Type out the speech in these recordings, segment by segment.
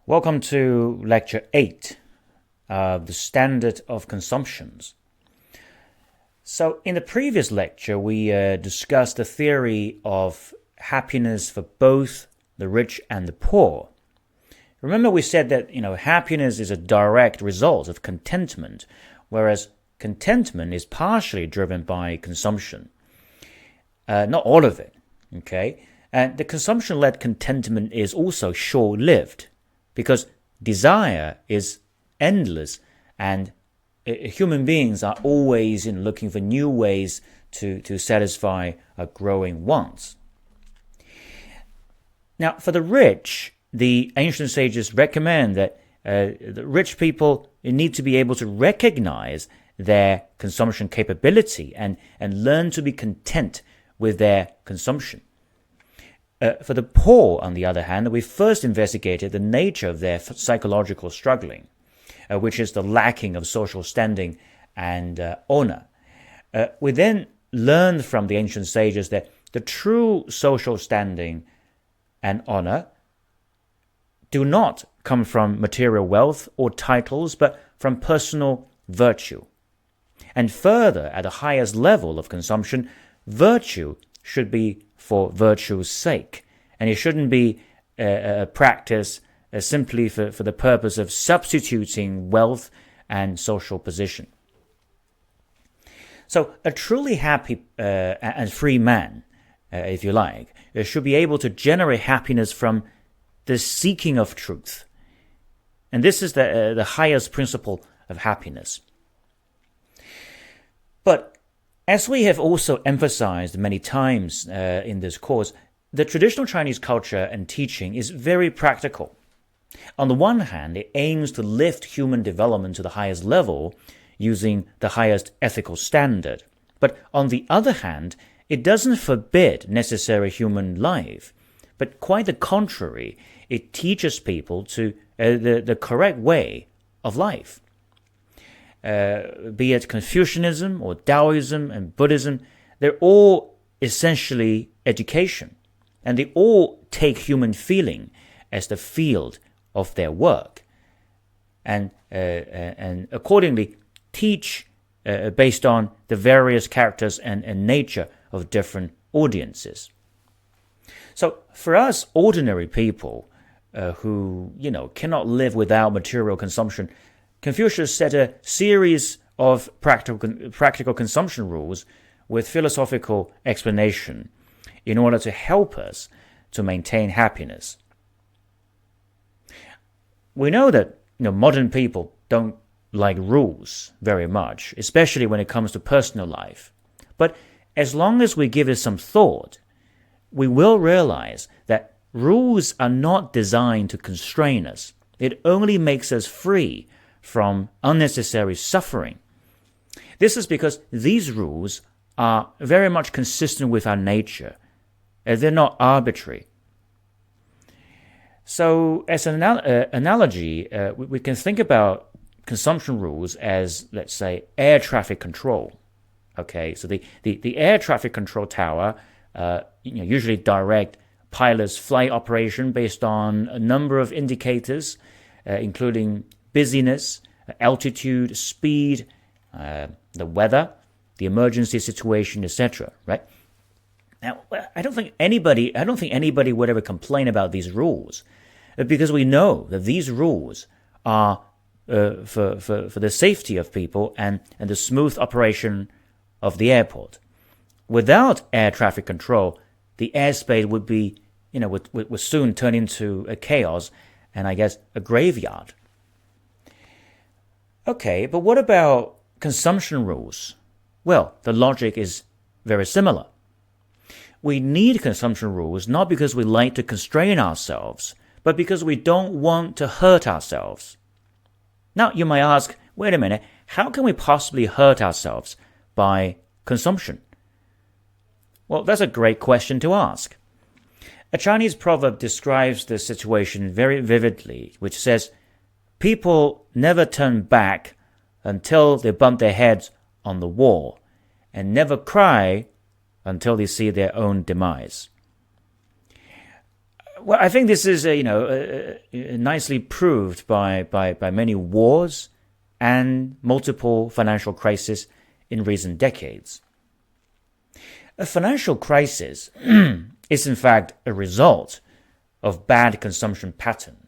Welcome to Lecture 8, the Standard of Consumptions. So in the previous lecture, we discussed the theory of happiness for both the rich and the poor. Remember we said that, happiness is a direct result of contentment, whereas contentment is partially driven by consumption. Not all of it, okay? And the consumption-led contentment is also short-lived, because desire is endless and human beings are always looking for new ways to satisfy growing wants. Now, for the rich, the ancient sages recommend that the rich people need to be able to recognize their consumption capability and learn to be content with their consumption. For the poor, on the other hand, we first investigated the nature of their psychological struggling, which is the lacking of social standing and honor. We then learned from the ancient sages that the true social standing and honor do not come from material wealth or titles, but from personal virtue. And further, at the highest level of consumption, virtue should be for virtue's sake, and it shouldn't be a practice simply for the purpose of substituting wealth and social position. So a truly happy and free man, if you like, should be able to generate happiness from the seeking of truth. And this is the highest principle of happiness. But as we have also emphasized many times in this course, the traditional Chinese culture and teaching is very practical. On the one hand, it aims to lift human development to the highest level using the highest ethical standard. But on the other hand, it doesn't forbid necessary human life, but quite the contrary, it teaches people to the correct way of life. Be it Confucianism or Taoism and Buddhism, they're all essentially education, and they all take human feeling as the field of their work, and accordingly teach based on the various characters and nature of different audiences. So for us ordinary people who cannot live without material consumption, Confucius set a series of practical consumption rules with philosophical explanation in order to help us to maintain happiness. We know that modern people don't like rules very much, especially when it comes to personal life. But as long as we give it some thought, we will realize that rules are not designed to constrain us. It only makes us free from unnecessary suffering. This is because these rules are very much consistent with our nature. They're not arbitrary. So as an analogy, we can think about consumption rules as, let's say, air traffic control. Okay, so the air traffic control tower usually direct pilots' flight operation based on a number of indicators, including busyness, altitude, speed, the weather, the emergency situation, etc. Right? Now, I don't think anybody would ever complain about these rules, because we know that these rules are for the safety of people and the smooth operation of the airport. Without air traffic control, the airspace would be, would soon turn into a chaos and I guess a graveyard. Okay, but what about consumption rules? Well, the logic is very similar. We need consumption rules not because we like to constrain ourselves, but because we don't want to hurt ourselves. Now, you might ask, wait a minute, how can we possibly hurt ourselves by consumption? Well, that's a great question to ask. A Chinese proverb describes the situation very vividly, which says, people never turn back until they bump their heads on the wall, and never cry until they see their own demise. Well, I think this is, nicely proved by many wars and multiple financial crises in recent decades. A financial crisis is in fact a result of bad consumption pattern.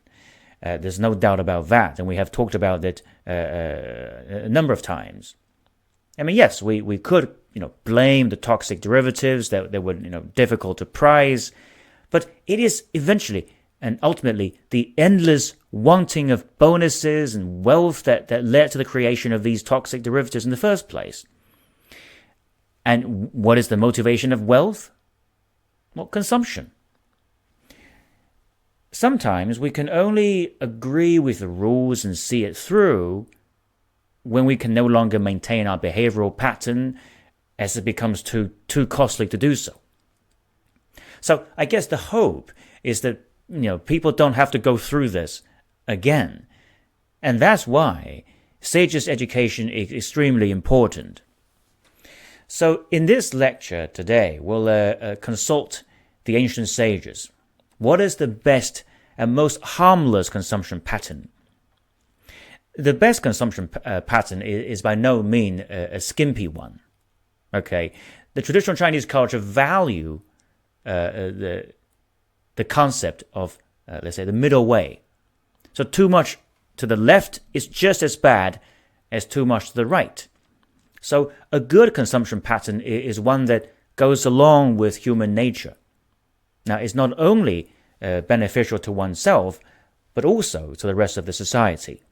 There's no doubt about that, and we have talked about it a number of times. I mean, yes, we could blame the toxic derivatives that were difficult to price, but it is eventually and ultimately the endless wanting of bonuses and wealth that led to the creation of these toxic derivatives in the first place. And what is the motivation of wealth? Well, consumption. Sometimes we can only agree with the rules and see it through when we can no longer maintain our behavioral pattern as it becomes too costly to do so. So I guess the hope is that people don't have to go through this again. And that's why Sage's education is extremely important. So in this lecture today, we'll consult the ancient sages. What is the best and most harmless consumption pattern? The best consumption pattern is by no means a skimpy one. Okay, the traditional Chinese culture value the concept of, let's say, the middle way. So too much to the left is just as bad as too much to the right. So a good consumption pattern is one that goes along with human nature. Now, it's not only beneficial to oneself, but also to the rest of the society.